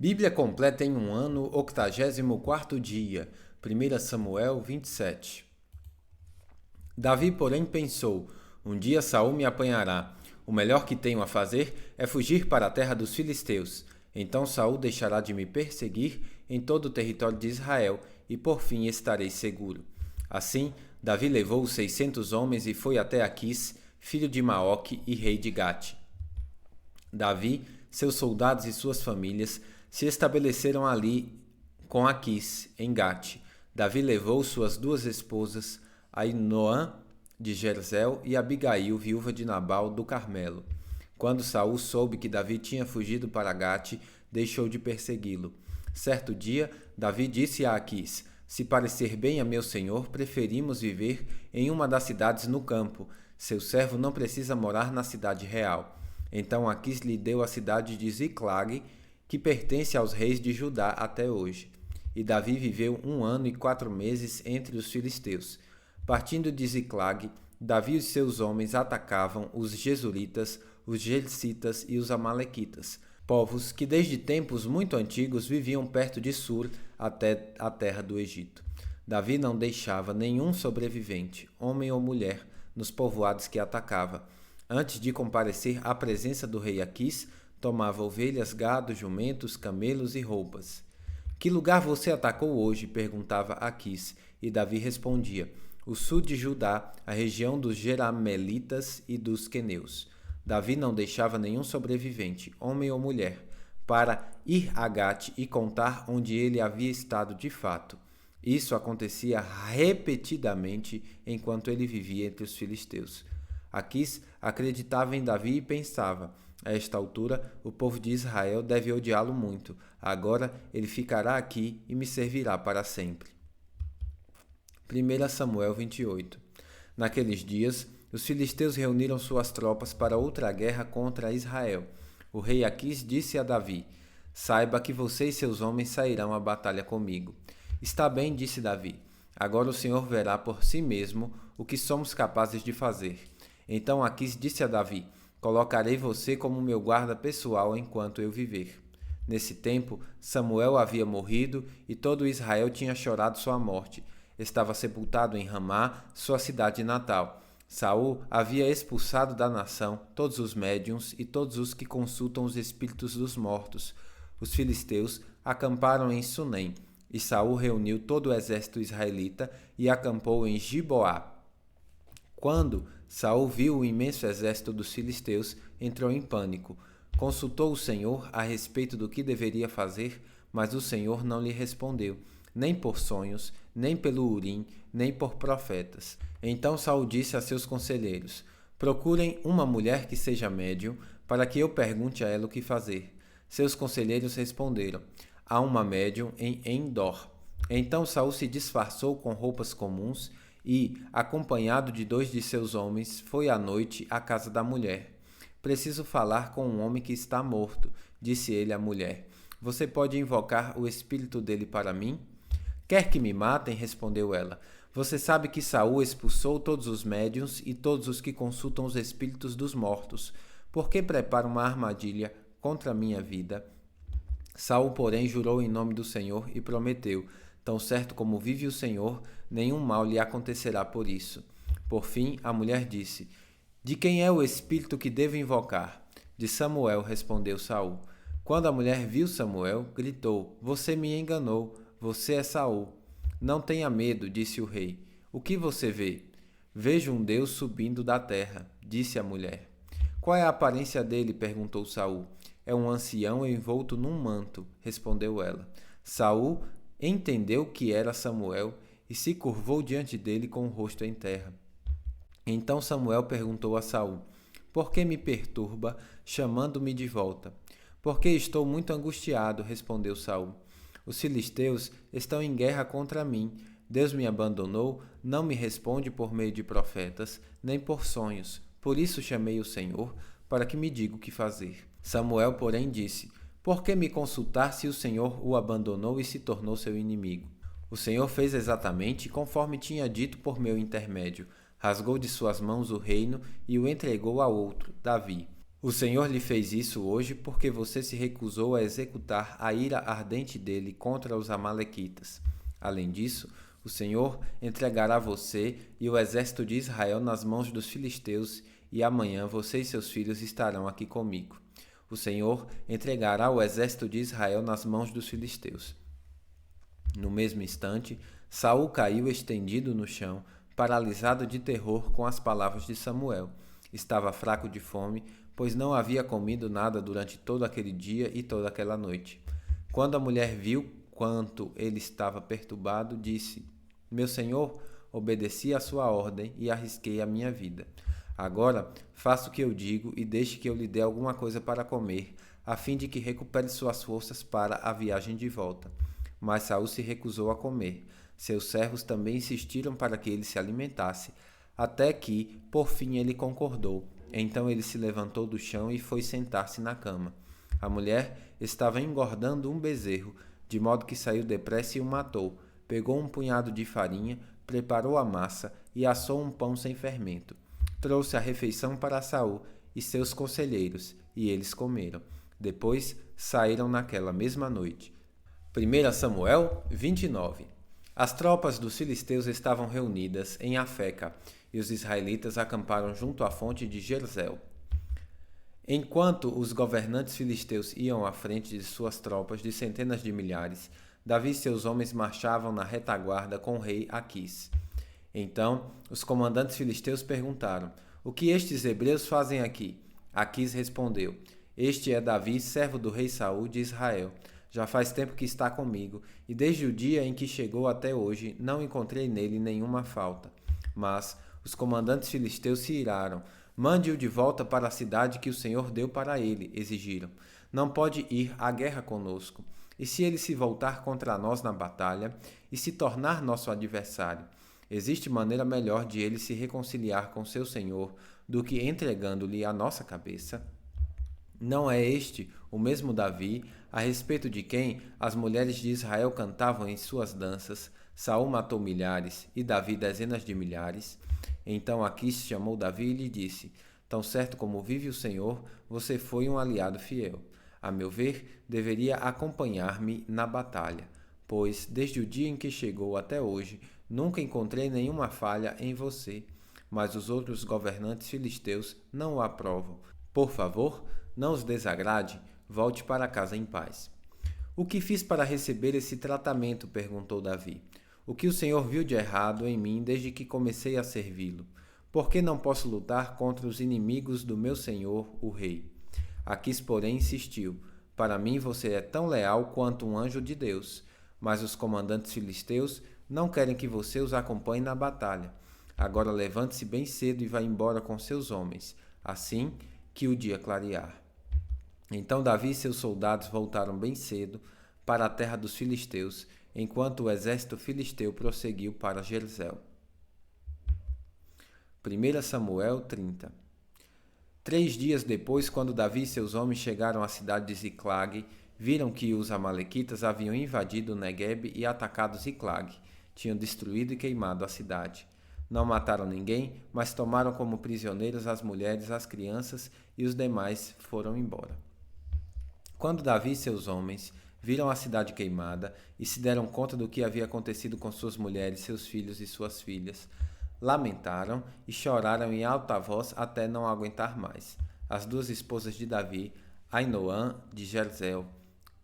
Bíblia completa em um ano, 84º dia. 1 Samuel 27. Davi, porém, pensou: um dia Saul me apanhará. O melhor que tenho a fazer é fugir para a terra dos filisteus. Então Saul deixará de me perseguir em todo o território de Israel, e por fim estarei seguro. Assim, Davi levou os 600 homens e foi até Aquis, filho de Maoque e rei de Gate. Davi, seus soldados e suas famílias se estabeleceram ali com Aquis, em Gate. Davi levou suas duas esposas, Ainoã de Jezreel e Abigail, viúva de Nabal do Carmelo. Quando Saul soube que Davi tinha fugido para Gate, deixou de persegui-lo. Certo dia, Davi disse a Aquis: se parecer bem a meu senhor, preferimos viver em uma das cidades no campo. Seu servo não precisa morar na cidade real. Então Aquis lhe deu a cidade de Ziclag, que pertence aos reis de Judá até hoje. E Davi viveu 1 ano e 4 meses entre os filisteus. Partindo de Ziclag, Davi e seus homens atacavam os Gesuritas, os Gersitas e os Amalequitas, povos que desde tempos muito antigos viviam perto de Sur até a terra do Egito. Davi não deixava nenhum sobrevivente, homem ou mulher, nos povoados que atacava. Antes de comparecer à presença do rei Aquis, tomava ovelhas, gado, jumentos, camelos e roupas. Que lugar você atacou hoje? Perguntava Aquis, e Davi respondia: o sul de Judá, a região dos Jeramelitas e dos Queneus. Davi não deixava nenhum sobrevivente, homem ou mulher, para ir a Gate e contar onde ele havia estado de fato. Isso acontecia repetidamente enquanto ele vivia entre os filisteus. Aquis acreditava em Davi e pensava: a esta altura, o povo de Israel deve odiá-lo muito. Agora ele ficará aqui e me servirá para sempre. 1 Samuel 28. Naqueles dias, os filisteus reuniram suas tropas para outra guerra contra Israel. O rei Aquis disse a Davi: saiba que você e seus homens sairão à batalha comigo. Está bem, disse Davi. Agora o Senhor verá por si mesmo o que somos capazes de fazer. Então Aquis disse a Davi: colocarei você como meu guarda pessoal enquanto eu viver. Nesse tempo, Samuel havia morrido e todo Israel tinha chorado sua morte. Estava sepultado em Ramá, sua cidade natal. Saul havia expulsado da nação todos os médiuns e todos os que consultam os espíritos dos mortos. Os filisteus acamparam em Sunem, e Saul reuniu todo o exército israelita e acampou em Giboá. Quando Saul viu o imenso exército dos filisteus, entrou em pânico. Consultou o Senhor a respeito do que deveria fazer, mas o Senhor não lhe respondeu, nem por sonhos, nem pelo Urim, nem por profetas. Então Saul disse a seus conselheiros: procurem uma mulher que seja médium, para que eu pergunte a ela o que fazer. Seus conselheiros responderam: há uma médium em Endor. Então Saul se disfarçou com roupas comuns e, acompanhado de 2 de seus homens, foi à noite à casa da mulher. Preciso falar com um homem que está morto, disse ele à mulher. Você pode invocar o espírito dele para mim? Quer que me matem? Respondeu ela. Você sabe que Saul expulsou todos os médiuns e todos os que consultam os espíritos dos mortos. Por que prepara uma armadilha contra a minha vida? Saul, porém, jurou em nome do Senhor e prometeu: tão certo como vive o Senhor, nenhum mal lhe acontecerá por isso. Por fim, a mulher disse: de quem é o espírito que devo invocar? De Samuel, respondeu Saul. Quando a mulher viu Samuel, gritou: você me enganou, você é Saul. Não tenha medo, disse o rei. O que você vê? Vejo um Deus subindo da terra, disse a mulher. Qual é a aparência dele? Perguntou Saul. É um ancião envolto num manto, respondeu ela. Saul entendeu que era Samuel e se curvou diante dele com o rosto em terra. Então Samuel perguntou a Saul: por que me perturba, chamando-me de volta? Porque estou muito angustiado, respondeu Saul. Os filisteus estão em guerra contra mim. Deus me abandonou, não me responde por meio de profetas, nem por sonhos. Por isso chamei o Senhor, para que me diga o que fazer. Samuel, porém, disse: por que me consultar se o Senhor o abandonou e se tornou seu inimigo? O Senhor fez exatamente conforme tinha dito por meu intermédio. Rasgou de suas mãos o reino e o entregou a outro, Davi. O Senhor lhe fez isso hoje porque você se recusou a executar a ira ardente dele contra os amalequitas. Além disso, o Senhor entregará você e o exército de Israel nas mãos dos filisteus, e amanhã você e seus filhos estarão aqui comigo. O Senhor entregará o exército de Israel nas mãos dos filisteus. No mesmo instante, Saul caiu estendido no chão, paralisado de terror com as palavras de Samuel. Estava fraco de fome, pois não havia comido nada durante todo aquele dia e toda aquela noite. Quando a mulher viu quanto ele estava perturbado, disse: Meu senhor, obedeci à sua ordem e arrisquei a minha vida. Agora, faça o que eu digo e deixe que eu lhe dê alguma coisa para comer, a fim de que recupere suas forças para a viagem de volta. Mas Saul se recusou a comer. Seus servos também insistiram para que ele se alimentasse, até que, por fim, ele concordou. Então ele se levantou do chão e foi sentar-se na cama. A mulher estava engordando um bezerro, de modo que saiu depressa e o matou. Pegou um punhado de farinha, preparou a massa e assou um pão sem fermento. Trouxe a refeição para Saul e seus conselheiros, e eles comeram. Depois saíram naquela mesma noite. 1 Samuel 29. As tropas dos filisteus estavam reunidas em Afeca, e os israelitas acamparam junto à fonte de Jerzel. Enquanto os governantes filisteus iam à frente de suas tropas de centenas de milhares, Davi e seus homens marchavam na retaguarda com o rei Aquis. Então, os comandantes filisteus perguntaram: O que estes hebreus fazem aqui? Aquis respondeu: Este é Davi, servo do rei Saul de Israel. Já faz tempo que está comigo, e desde o dia em que chegou até hoje, não encontrei nele nenhuma falta. Mas os comandantes filisteus se iraram. Mande-o de volta para a cidade que o Senhor deu para ele, exigiram. Não pode ir à guerra conosco. E se ele se voltar contra nós na batalha e se tornar nosso adversário? Existe maneira melhor de ele se reconciliar com seu Senhor do que entregando-lhe a nossa cabeça? Não é este o mesmo Davi, a respeito de quem as mulheres de Israel cantavam em suas danças: Saul matou milhares e Davi dezenas de milhares? Então Aquis chamou Davi e lhe disse: Tão certo como vive o Senhor, você foi um aliado fiel. A meu ver, deveria acompanhar-me na batalha, pois, desde o dia em que chegou até hoje, nunca encontrei nenhuma falha em você. Mas os outros governantes filisteus não o aprovam. Por favor, não os desagrade, volte para casa em paz. O que fiz para receber esse tratamento? Perguntou Davi. O que o Senhor viu de errado em mim desde que comecei a servi-lo? Por que não posso lutar contra os inimigos do meu senhor, o rei? Aquis, porém, insistiu: Para mim você é tão leal quanto um anjo de Deus. Mas os comandantes filisteus não querem que você os acompanhe na batalha. Agora levante-se bem cedo e vá embora com seus homens, assim que o dia clarear. Então Davi e seus soldados voltaram bem cedo para a terra dos filisteus, enquanto o exército filisteu prosseguiu para Jerzel. 1 Samuel 30. 3 dias depois, quando Davi e seus homens chegaram à cidade de Ziclag, viram que os amalequitas haviam invadido Negueb e atacado Ziclag. Tinham destruído e queimado a cidade. Não mataram ninguém, mas tomaram como prisioneiros as mulheres, as crianças, e os demais foram embora. Quando Davi e seus homens viram a cidade queimada e se deram conta do que havia acontecido com suas mulheres, seus filhos e suas filhas, lamentaram e choraram em alta voz até não aguentar mais. As duas esposas de Davi, Ainoã de Jerzel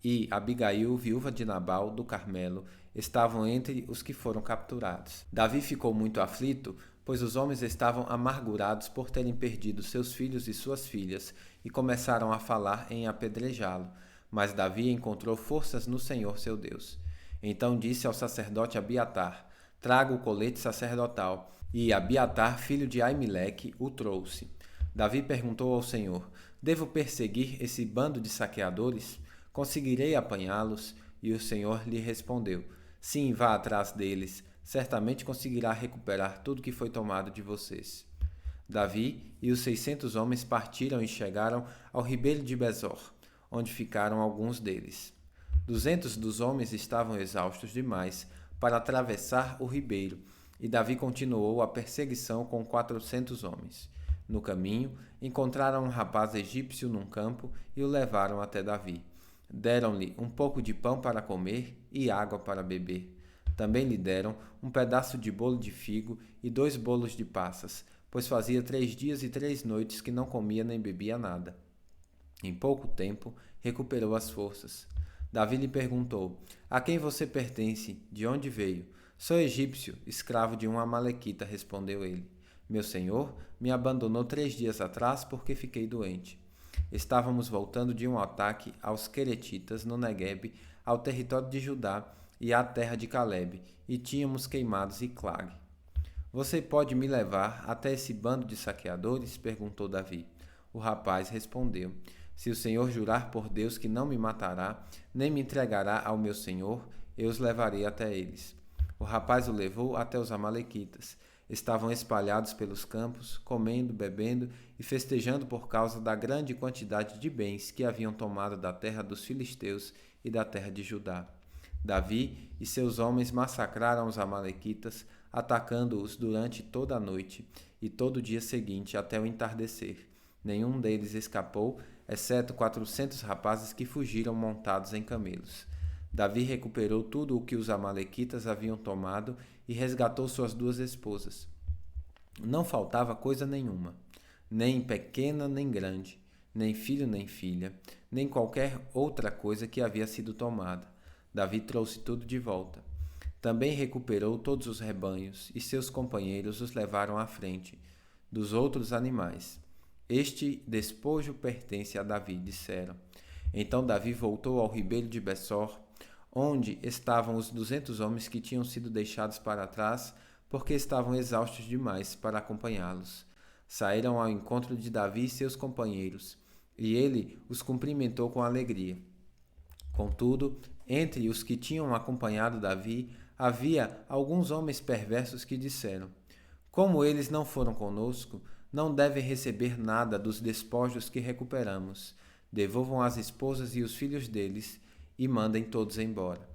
e Abigail, viúva de Nabal do Carmelo, estavam entre os que foram capturados. Davi ficou muito aflito, pois os homens estavam amargurados por terem perdido seus filhos e suas filhas e começaram a falar em apedrejá-lo. Mas Davi encontrou forças no Senhor seu Deus. Então disse ao sacerdote Abiatar: Traga o colete sacerdotal. E Abiatar, filho de Aimeleque, o trouxe. Davi perguntou ao Senhor: Devo perseguir esse bando de saqueadores? Conseguirei apanhá-los? E o Senhor lhe respondeu: Sim, vá atrás deles. Certamente conseguirá recuperar tudo que foi tomado de vocês. Davi e os 600 homens partiram e chegaram ao ribeiro de Besor, onde ficaram alguns deles. 200 dos homens estavam exaustos demais para atravessar o ribeiro, e Davi continuou a perseguição com 400 homens. No caminho, encontraram um rapaz egípcio num campo e o levaram até Davi. Deram-lhe um pouco de pão para comer e água para beber. Também lhe deram um pedaço de bolo de figo e 2 bolos de passas, pois fazia 3 dias e 3 noites que não comia nem bebia nada. Em pouco tempo, recuperou as forças. Davi lhe perguntou: A quem você pertence? De onde veio? Sou egípcio, escravo de um amalequita, respondeu ele. Meu senhor me abandonou 3 dias atrás porque fiquei doente. Estávamos voltando de um ataque aos queretitas no Neguebe, ao território de Judá e à terra de Calebe, e tínhamos queimado Ziclag. Você pode me levar até esse bando de saqueadores? Perguntou Davi. O rapaz respondeu: Se o Senhor jurar por Deus que não me matará, nem me entregará ao meu senhor, eu os levarei até eles. O rapaz o levou até os amalequitas. Estavam espalhados pelos campos, comendo, bebendo e festejando por causa da grande quantidade de bens que haviam tomado da terra dos filisteus e da terra de Judá. Davi e seus homens massacraram os amalequitas, atacando-os durante toda a noite e todo o dia seguinte até o entardecer. Nenhum deles escapou, exceto 400 rapazes que fugiram montados em camelos. Davi recuperou tudo o que os amalequitas haviam tomado e resgatou suas 2 esposas. Não faltava coisa nenhuma, nem pequena nem grande, nem filho nem filha, nem qualquer outra coisa que havia sido tomada. Davi trouxe tudo de volta. Também recuperou todos os rebanhos, e seus companheiros os levaram à frente dos outros animais. Este despojo pertence a Davi, disseram. Então Davi voltou ao ribeiro de Bessor, onde estavam os 200 homens que tinham sido deixados para trás, porque estavam exaustos demais para acompanhá-los. Saíram ao encontro de Davi e seus companheiros, e ele os cumprimentou com alegria. Contudo, entre os que tinham acompanhado Davi, havia alguns homens perversos que disseram: Como eles não foram conosco, não devem receber nada dos despojos que recuperamos. Devolvam as esposas e os filhos deles e mandem todos embora.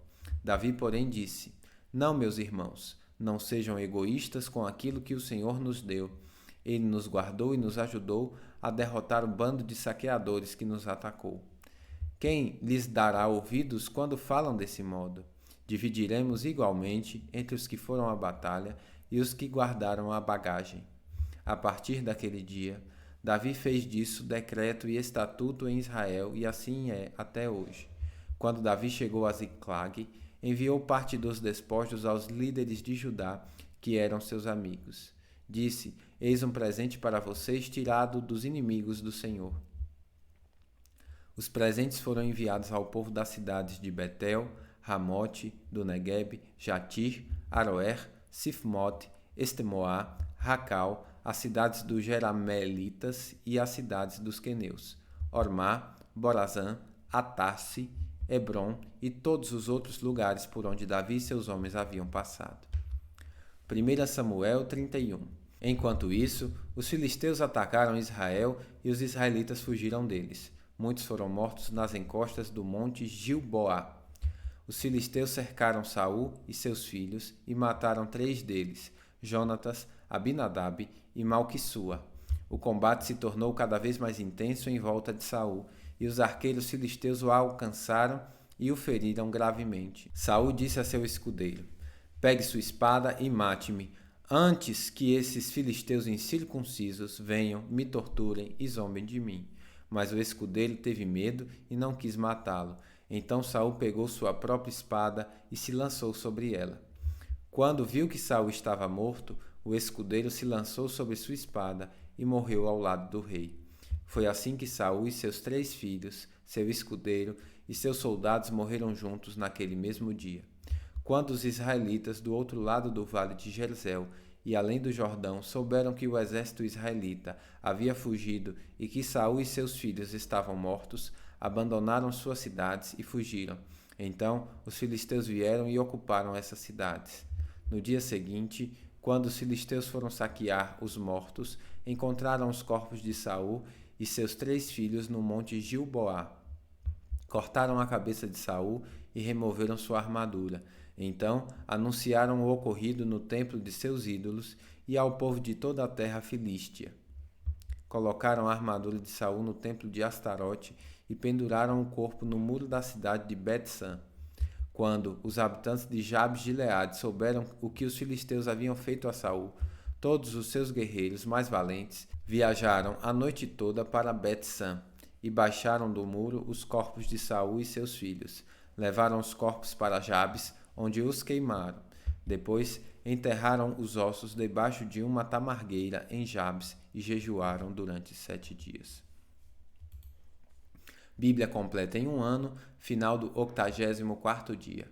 Davi, porém, disse: Não, meus irmãos, não sejam egoístas com aquilo que o Senhor nos deu. Ele nos guardou e nos ajudou a derrotar o bando de saqueadores que nos atacou. Quem lhes dará ouvidos quando falam desse modo? Dividiremos igualmente entre os que foram à batalha e os que guardaram a bagagem. A partir daquele dia, Davi fez disso decreto e estatuto em Israel, e assim é até hoje. Quando Davi chegou a Ziclag, enviou parte dos despojos aos líderes de Judá, que eram seus amigos. Disse: Eis um presente para vocês tirado dos inimigos do Senhor. Os presentes foram enviados ao povo das cidades de Betel, Ramote, do Neguebe, Jatir, Aroer, Sifmote, Estemoá, Racal, as cidades dos Jeramelitas e as cidades dos Queneus, Ormá, Borazã, Atarse, Hebron e todos os outros lugares por onde Davi e seus homens haviam passado. 1 Samuel 31. Enquanto isso, os filisteus atacaram Israel e os israelitas fugiram deles. Muitos foram mortos nas encostas do monte Gilboá. Os filisteus cercaram Saul e seus filhos e mataram 3 deles, Jonatas, Abinadab e Malquissua. O combate se tornou cada vez mais intenso em volta de Saul, e os arqueiros filisteus o alcançaram e o feriram gravemente. Saul disse a seu escudeiro: Pegue sua espada e mate-me, antes que esses filisteus incircuncisos venham, me torturem e zombem de mim. Mas o escudeiro teve medo e não quis matá-lo. Então Saul pegou sua própria espada e se lançou sobre ela. Quando viu que Saul estava morto, o escudeiro se lançou sobre sua espada e morreu ao lado do rei. Foi assim que Saul e seus 3 filhos, seu escudeiro e seus soldados morreram juntos naquele mesmo dia. Quando os israelitas do outro lado do vale de Jezreel e além do Jordão souberam que o exército israelita havia fugido e que Saul e seus filhos estavam mortos, abandonaram suas cidades e fugiram. Então os filisteus vieram e ocuparam essas cidades. No dia seguinte, quando os filisteus foram saquear os mortos, encontraram os corpos de Saul e seus 3 filhos no monte Gilboá. Cortaram a cabeça de Saul e removeram sua armadura. Então anunciaram o ocorrido no templo de seus ídolos e ao povo de toda a terra filístia. colocaram a armadura de Saul no templo de Astarote e penduraram o corpo no muro da cidade de Bet-san. Quando os habitantes de Jabes de Gileade souberam o que os filisteus haviam feito a Saul, todos os seus guerreiros mais valentes viajaram a noite toda para Bet-san e baixaram do muro os corpos de Saul e seus filhos. Levaram os corpos para Jabes, onde os queimaram. Depois enterraram os ossos debaixo de uma tamargueira em Jabes e jejuaram durante 7 dias. Bíblia completa em um ano, final do 84º dia.